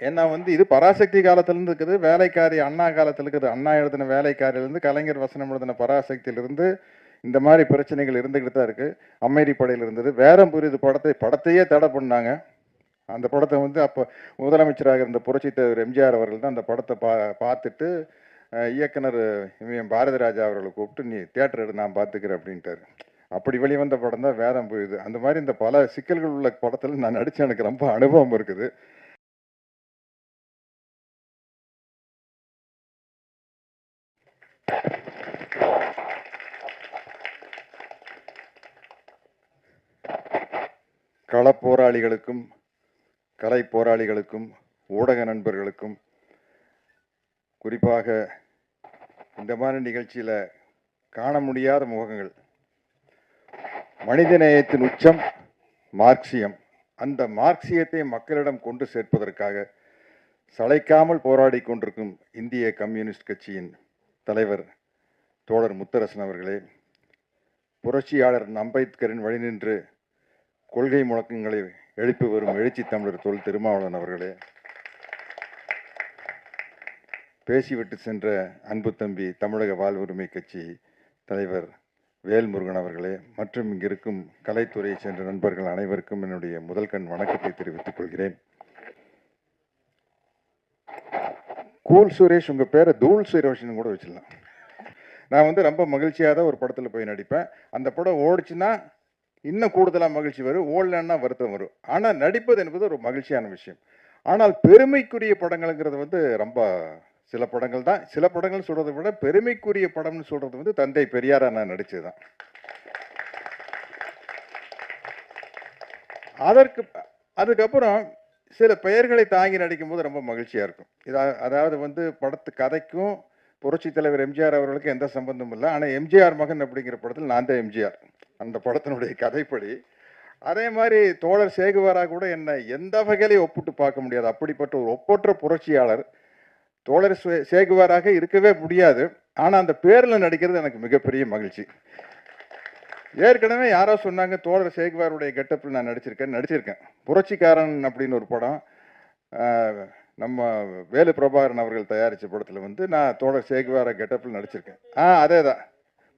ஏன்னா வந்து இது பராசக்தி காலத்திலிருந்து இருக்குது, வேலைக்காரி அண்ணா காலத்தில் இருக்குது. அண்ணா எழுதின வேலைக்காரியிலிருந்து, கலைஞர் வசனம் எழுதின பராசக்தியிலிருந்து இந்த மாதிரி பிரச்சனைகள் இருந்துக்கிட்டு தான் இருக்குது. அம்மைரி படையில் இருந்தது. வேரம் புரியுது படத்தையே தடை பண்ணாங்க. அந்த படத்தை வந்து அப்போ முதலமைச்சராக இருந்த புரட்சித் தலைவர் எம்ஜிஆர் அவர்கள் தான் அந்த படத்தை பார்த்துட்டு இயக்குனர் பாரதி ராஜா அவர்களை கூப்பிட்டு, நீ தியேட்டர் எடு, நான் பார்த்துக்கிறேன் அப்படின்ட்டாரு. அப்படி வெளிவந்த படம் தான் வேரம் புரியுது. அந்த மாதிரி இந்த பல சிக்கல்கள் உள்ள படத்தில் நான் நடித்து எனக்கு ரொம்ப அனுபவம் இருக்குது. களப்போராளிகளுக்கும் கலை போராளிகளுக்கும் ஊடக நண்பர்களுக்கும் குறிப்பாக இந்த மாதிரி நிகழ்ச்சியில் காண முடியாத முகங்கள், மனிதநேயத்தின் உச்சம் மார்க்சியம். அந்த மார்க்சியத்தை மக்களிடம் கொண்டு சேர்ப்பதற்காக சளைக்காமல் போராடி கொண்டிருக்கும் இந்திய கம்யூனிஸ்ட் கட்சியின் தலைவர் தோழர் முத்தரசன் அவர்களே, புரட்சியாளர் அம்பேத்கரின் வழி நின்று கொள்கை முழக்கங்களை எழுப்பி வரும் எழுச்சி தமிழர் தொல் திருமாவளவன் அவர்களே, பேசிவிட்டு சென்ற அன்பு தம்பி தமிழக வாழ்வுரிமை கட்சி தலைவர் வேல்முருகன் அவர்களே, மற்றும் இங்கிருக்கும் கலைத்துறையை சேர்ந்த நண்பர்கள் அனைவருக்கும் என்னுடைய முதல் கண் வணக்கத்தை தெரிவித்துக் கொள்கிறேன். கூல் சுரேஷ், உங்க பேரை தூள் சுரேஷ்னு கூட வச்சிடலாம். நான் வந்து ரொம்ப மகிழ்ச்சியாக தான் ஒரு படத்தில் போய் நடிப்பேன். அந்த படம் ஓடிச்சுன்னா இன்னும் கூடுதலாக மகிழ்ச்சி வரும், ஓடலன்னா வருத்தம் வரும். ஆனால் நடிப்பது என்பது ஒரு மகிழ்ச்சியான விஷயம். ஆனால் பெருமைக்குரிய படங்கள்ங்கிறது வந்து ரொம்ப சில படங்கள் தான். சில படங்கள் சொல்றதை விட பெருமைக்குரிய படம்னு சொல்றது வந்து தந்தை பெரியாரா நான் நடிச்சதுதான். அதுக்கப்புறம் சில பெயர்களை தாங்கி நடிக்கும் போது ரொம்ப மகிழ்ச்சியா இருக்கும். அதாவது வந்து படத்து கதைக்கும் புரட்சி தலைவர் எம்ஜிஆர் அவர்களுக்கு எந்த சம்பந்தமும் இல்லை. ஆனால் எம்ஜிஆர் மகன் அப்படிங்கிற படத்தில் நான் தான் எம்ஜிஆர், அந்த படத்தினுடைய கதைப்படி. அதே மாதிரி தோழர் சேகுவாரா கூட என்னை எந்த வகையிலையும் ஒப்பிட்டு பார்க்க முடியாது. அப்படிப்பட்ட ஒரு ஒப்பற்ற புரட்சியாளர் தோழர் சேகுவாராக இருக்கவே முடியாது. ஆனால் அந்த பேரில் நடிக்கிறது எனக்கு மிகப்பெரிய மகிழ்ச்சி. ஏற்கனவே யாரோ சொன்னாங்க தோழர் சேகுவாருடைய கெட்டப்பில் நான் நடிச்சிருக்கேன். புரட்சிக்காரன் அப்படின்னு ஒரு படம், நம்ம வேலு பிரபாகரன் அவர்கள் தயாரித்த படத்தில் வந்து நான் தோழர் சேகுவாரா கெட்டப்பில் நடிச்சிருக்கேன். அதே தான்,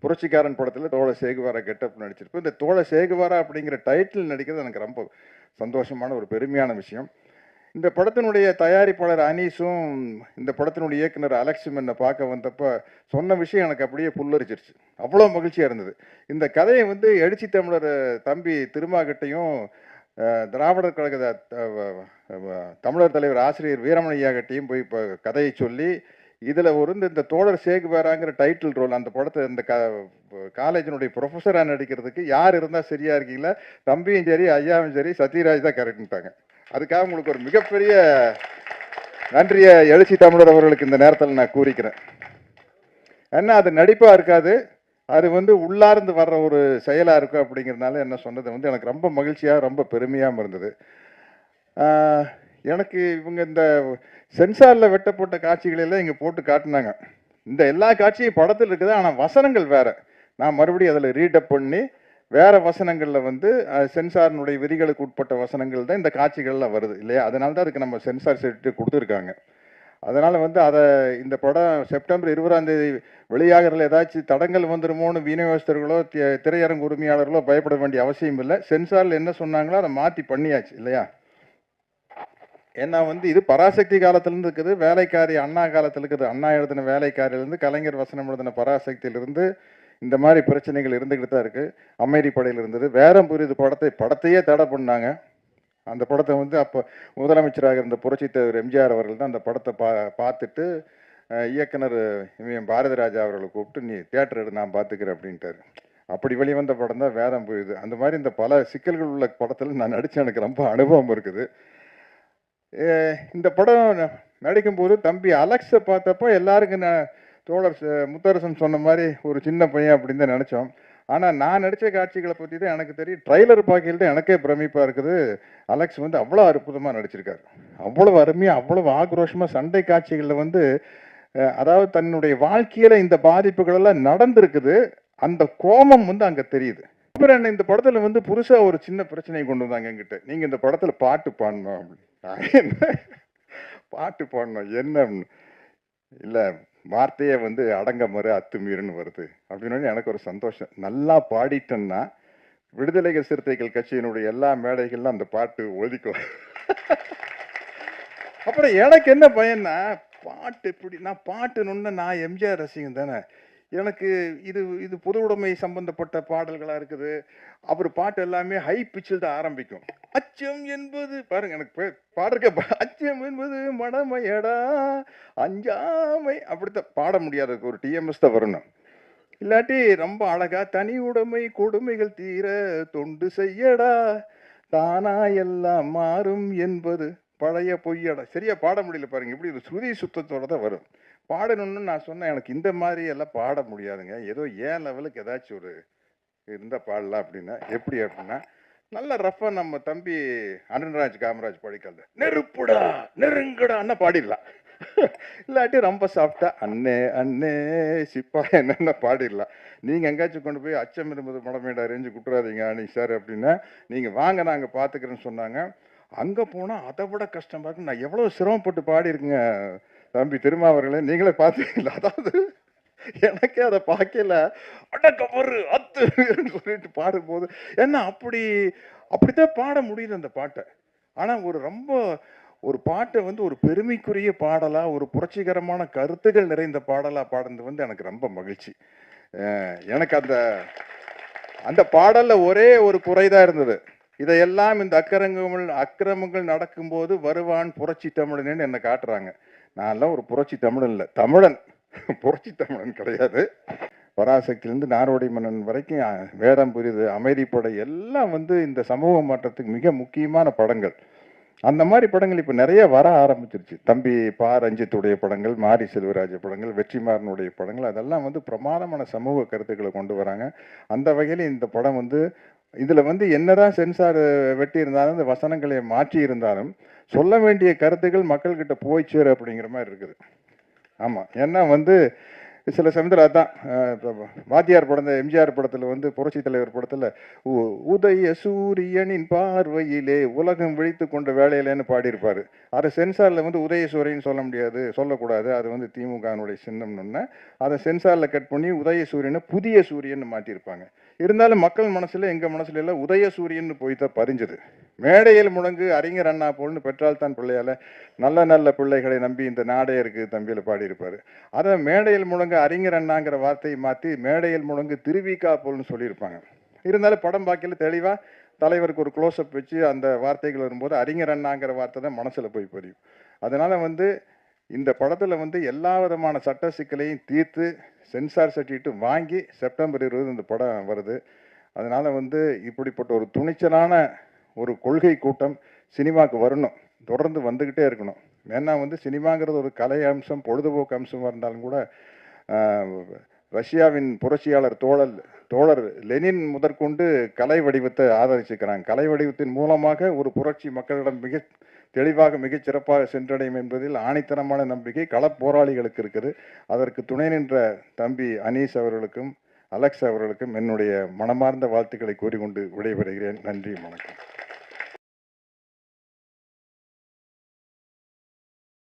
புரட்சிக்காரன் படத்தில் தோழர் சேகுவாரா கெட்டப் நடிச்சிருப்பேன். இந்த தோழர் சேகுவாரா அப்படிங்கிற டைட்டில் நடிக்கிறது எனக்கு ரொம்ப சந்தோஷமான ஒரு பெருமையான விஷயம். இந்த படத்தினுடைய தயாரிப்பாளர் அனீஸும் இந்த படத்தினுடைய இயக்குனர் அலெக்ஸும் என்னை பார்க்க வந்தப்போ சொன்ன விஷயம் எனக்கு அப்படியே புல்லரிச்சிருச்சு. அவ்வளோ மகிழ்ச்சியாக இருந்தது. இந்த கதையை வந்து எழுச்சி தமிழர் தம்பி திருமாகிட்டையும் திராவிடர் கழக தமிழர் தலைவர் ஆசிரியர் வீரமணியா கிட்டையும் போய் இப்போ கதையை சொல்லி, இதில் இந்த தோழர் சேகுவாராங்கிற டைட்டில் ரோல் அந்த படத்தை இந்த காலேஜினுடைய ப்ரொஃபஸராக நடிக்கிறதுக்கு யார் இருந்தால் சரியாக இருக்கீங்களா, தம்பியும் சரி ஐயாவும் சரி சத்யராஜ் தான் கரெக்டுட்டாங்க. அதுக்காக உங்களுக்கு ஒரு மிகப்பெரிய நன்றியை எழுச்சி தமிழர் அவர்களுக்கு இந்த நேரத்தில் நான் கூறிக்கிறேன். ஏன்னா அது நடிப்பாக இருக்காது, அது வந்து உள்ளார்ந்து வர்ற ஒரு செயலாக இருக்கும். அப்படிங்கிறதுனால என்ன சொன்னது வந்து எனக்கு ரொம்ப மகிழ்ச்சியாக ரொம்ப பெருமையாகவும் இருந்தது. எனக்கு இவங்க இந்த சென்சாரில் வெட்டப்பட்ட காட்சிகளெல்லாம் இங்கே போட்டு காட்டினாங்க. இந்த எல்லா காட்சியும் படத்தில் இருக்குது, ஆனால் வசனங்கள் வேறு. நான் மறுபடியும் அதில் ரீடப் பண்ணி வேறு வசனங்களில் வந்து சென்சாரினுடைய விதிகளுக்கு உட்பட்ட வசனங்கள் தான் இந்த காட்சிகள்லாம் வருது இல்லையா. அதனால தான் அதுக்கு நம்ம சென்சார் சர்டிஃபிகேட் கொடுத்துருக்காங்க. அதனால் வந்து அதை இந்த படம் செப்டம்பர் 20ஆம் வெளியாகிறதுல ஏதாச்சும் தடங்கள் வந்துடுமோன்னு விநியோகஸ்தர்களோ திரையரங்கு உரிமையாளர்களோ பயப்பட வேண்டிய அவசியம் இல்லை. சென்சாரில் என்ன சொன்னாங்களோ அதை மாற்றி பண்ணியாச்சு இல்லையா. ஏன்னா வந்து இது பராசக்தி காலத்திலிருந்து இருக்குது, வேலைக்காரி அண்ணா காலத்தில் இருக்குது. அண்ணா எழுதின வேலைக்காரியிலிருந்து, கலைஞர் வசனம் எழுதின பராசக்தியிலிருந்து இந்த மாதிரி பிரச்சனைகள் இருந்துக்கிட்டு தான் இருக்குது. அம்மைரி படையில் இருந்தது. வேரம் புரியுது படத்தையே தடை பண்ணாங்க. அந்த படத்தை வந்து அப்போ முதலமைச்சராக இருந்த புரட்சித் தலைவர் எம்ஜிஆர் அவர்கள் தான் அந்த படத்தை பார்த்துட்டு இயக்குனர் பாரதி ராஜா அவர்களை கூப்பிட்டு, நீ தியேட்டர் எடு, நான் பார்த்துக்கிறேன் அப்படின்ட்டாரு. அப்படி வெளிவந்த படம் தான் வேரம் புரியுது. அந்த மாதிரி இந்த பல சிக்கல்கள் உள்ள படத்தில் நான் நடித்து எனக்கு ரொம்ப அனுபவம் இருக்குது. இந்த படம் நடிக்கும்போது தம்பி அலெக்ஸை பார்த்தப்போ எல்லாருக்கும் தோழர் முத்தரசன் சொன்ன மாதிரி ஒரு சின்ன பையன் அப்படின்னு தான் நினச்சோம். ஆனால் நான் நடித்த காட்சிகளை பற்றி தான் எனக்கு தெரியும். ட்ரைலர் பார்க்கையில் தான் எனக்கே பிரமிப்பாக இருக்குது. அலெக்ஸ் வந்து அவ்வளோ அற்புதமாக நடிச்சிருக்காரு. அவ்வளவு அருமையாக, அவ்வளவு ஆக்ரோஷமாக சண்டை காட்சிகளில் வந்து அதாவது தன்னுடைய வாழ்க்கையில் இந்த பாதிப்புகளெல்லாம் நடந்திருக்குது. அந்த கோபம் வந்து அங்கே தெரியுது. அப்புறம் என்ன, இந்த படத்தில் வந்து புதுசாக ஒரு சின்ன பிரச்சனையை கொண்டு வந்தாங்க என்கிட்ட, நீங்கள் இந்த படத்தில் பாட்டு பாடணும் அப்படின்னு. பாட்டு பாடணும் என்ன இல்லை வார்த்தையே வந்து அடங்க மறு அத்துமீறுன்னு வருது அப்படின்னு எனக்கு ஒரு சந்தோஷம். நல்லா பாடிட்டேன்னா விடுதலை சிறுத்தைகள் கட்சியினுடைய எல்லா மேடைகள்லாம் அந்த பாட்டு ஒதுக்கும். அப்புறம் எனக்கு என்ன பயன்னா, பாட்டு இப்படி நான் பாட்டுன்னு நான் எம்ஜிஆர் ரசிகன் தானே. எனக்கு இது இது பொது உடைமை சம்பந்தப்பட்ட பாடல்களா இருக்குது. அவர் பாட்டு எல்லாமே ஹை பிச்சில் தான் ஆரம்பிக்கும். அச்சம் என்பது பாருங்க எனக்கு பாடுறக்க அச்சம் என்பது மடமையடா அஞ்சாமை அப்படித்தான் பாட முடியாது. ஒரு டிஎம்எஸ் தான் வரணும். இல்லாட்டி ரொம்ப அழகா தனி உடைமை கொடுமைகள் தீர தொண்டு செய்யடா தானா எல்லாம் மாறும் என்பது பழைய பொய்யடா. சரியா பாட முடியல பாருங்க. இப்படி ஒரு ஸ்ருதி சுத்தத்தோட தான் வரும். பாடணும்னு நான் சொன்னேன். எனக்கு இந்த மாதிரி எல்லாம் பாட முடியாதுங்க. ஏதோ ஏன் லெவலுக்கு ஏதாச்சும் ஒரு இருந்தால் பாடலாம் அப்படின்னா எப்படி அப்படின்னா நல்ல ரஃபா நம்ம தம்பி அருண்ராஜ் காமராஜ் படிக்கல நெருப்புடா நெருங்குடான்னு பாடிடலாம். இல்லாட்டி ரொம்ப சாப்பிட்டா அண்ணே அண்ணே சிப்பா என்னென்ன பாடிடலாம். நீங்கள் எங்கேயாச்சும் கொண்டு போய் அச்சம் இருந்தது மடமேடா ரேஞ்சு குட்டுறாதீங்க அன்னைக்கு சார் அப்படின்னா நீங்கள் வாங்க நாங்கள் பார்த்துக்கிறேன்னு சொன்னாங்க. அங்கே போனால் அதை விட கஷ்டமாக இருக்கு. நான் எவ்வளோ சிரமப்பட்டு பாடியிருக்குங்க தம்பி திருமாவர்களே, நீங்களே பார்த்தீங்களா? அதாவது எனக்கே அதை பார்க்கல அடக்கமறு அத்துன்னு சொல்லிட்டு பாடும்போது ஏன்னா அப்படித்தான் பாட முடியுது அந்த பாட்டை. ஆனால் ரொம்ப ஒரு பாட்டை வந்து ஒரு பெருமைக்குரிய பாடலாக ஒரு புரட்சிகரமான கருத்துகள் நிறைந்த பாடலாக பாடுறது வந்து எனக்கு ரொம்ப மகிழ்ச்சி. எனக்கு அந்த அந்த பாடலில் ஒரே ஒரு குறைதான் இருந்தது. இதையெல்லாம் இந்த அக்கிரமங்கள் நடக்கும்போது வருவான் புரட்சி தமிழன் என்னை காட்டுறாங்க. நான்லாம் ஒரு புரட்சி தமிழன் இல்லை, தமிழன். புரட்சி தமிழன் கிடையாது. பராசக்தியிலேருந்து நாரோடி மன்னன் வரைக்கும் வேடம் புரியுது அமைதிப்படை எல்லாம் வந்து இந்த சமூக மாற்றத்துக்கு மிக முக்கியமான படங்கள். அந்த மாதிரி படங்கள் இப்போ நிறைய வர ஆரம்பிச்சிருச்சு. தம்பி பா ரஞ்சித்துடைய படங்கள், மாரி செல்வராஜ படங்கள், வெற்றிமாறனுடைய படங்கள் அதெல்லாம் வந்து பிரமாதமான சமூக கருத்துக்களை கொண்டு வராங்க. அந்த வகையில் இந்த படம் வந்து இதில் வந்து என்னதான் சென்சார் வெட்டி இருந்தாலும் இந்த வசனங்களை மாற்றி இருந்தாலும் சொல்ல வேண்டிய கருத்துக்கள் மக்கள்கிட்ட போய் சேரு அப்படிங்கிற மாதிரி இருக்குது. ஆமாம், ஏன்னா வந்து சில சமயத்தில் அதான் இப்போ வாத்தியார் படம் எம்ஜிஆர் படத்தில் வந்து புரட்சி தலைவர் படத்தில் உதய சூரியனின் பார்வையிலே உலகம் விழித்து கொண்ட வேலையிலேன்னு பாடியிருப்பார். அதை சென்சாரில் வந்து உதயசூரியன் சொல்ல முடியாது, சொல்லக்கூடாது, அது வந்து திமுகனுடைய சின்னம்னு அதை சென்சாரில் கட் பண்ணி உதயசூரியனை புதிய சூரியன் மாற்றியிருப்பாங்க. இருந்தாலும் மக்கள் மனசில் எங்கள் மனசுல எல்லாம் உதயசூரியன் போய் தான் பறிஞ்சது. மேடையில் முழங்கு அறிஞர் அண்ணா போல்னு பெற்றால் தான் பிள்ளையால் நல்ல நல்ல பிள்ளைகளை நம்பி இந்த நாடே இருக்குது தம்பியில் பாடியிருப்பார். அதை மேடையில் முழங்கு அறிஞர் அண்ணாங்கிற வார்த்தையை மாற்றி மேடையில் முழங்கு திருவிக்கா போல்னு சொல்லியிருப்பாங்க. இருந்தாலும் படம் பார்க்கல தெளிவாக தலைவருக்கு ஒரு க்ளோஸ்அப் வச்சு அந்த வார்த்தைகள் வரும்போது அறிஞர் அண்ணாங்கிற வார்த்தை தான் மனசில் போய் பதியும். அதனால் வந்து இந்த படத்தில் வந்து எல்லா விதமான சட்ட சிக்கலையும் தீர்த்து சென்சார் சர்டிஃபிகேட் வாங்கி செப்டம்பர் 20 இந்த படம் வருது. அதனால் வந்து இப்படிப்பட்ட ஒரு துணிச்சலான ஒரு கொள்கை கூட்டம் சினிமாவுக்கு வரணும், தொடர்ந்து வந்துக்கிட்டே இருக்கணும். ஏன்னா வந்து சினிமாங்கிறது ஒரு கலை அம்சம், பொழுதுபோக்கு அம்சமாக இருந்தாலும் கூட ரஷ்யாவின் புரட்சியாளர் தோழர் லெனின் முதற்கொண்டு கலை வடிவத்தை ஆதரிச்சுக்கிறாங்க. கலை வடிவத்தின் மூலமாக ஒரு புரட்சி மக்களிடம் மிக தெளிவாக மிகச் சிறப்பாக சென்றடையும் என்பதில் ஆணித்தனமான நம்பிக்கை களப்போராளிகளுக்கு இருக்குது. அதற்கு துணை நின்ற தம்பி அனீஸ் அவர்களுக்கும் அலெக்ஸ் அவர்களுக்கும் என்னுடைய மனமார்ந்த வாழ்த்துக்களை கூறிக்கொண்டு விடைபெறுகிறேன். நன்றி, வணக்கம்.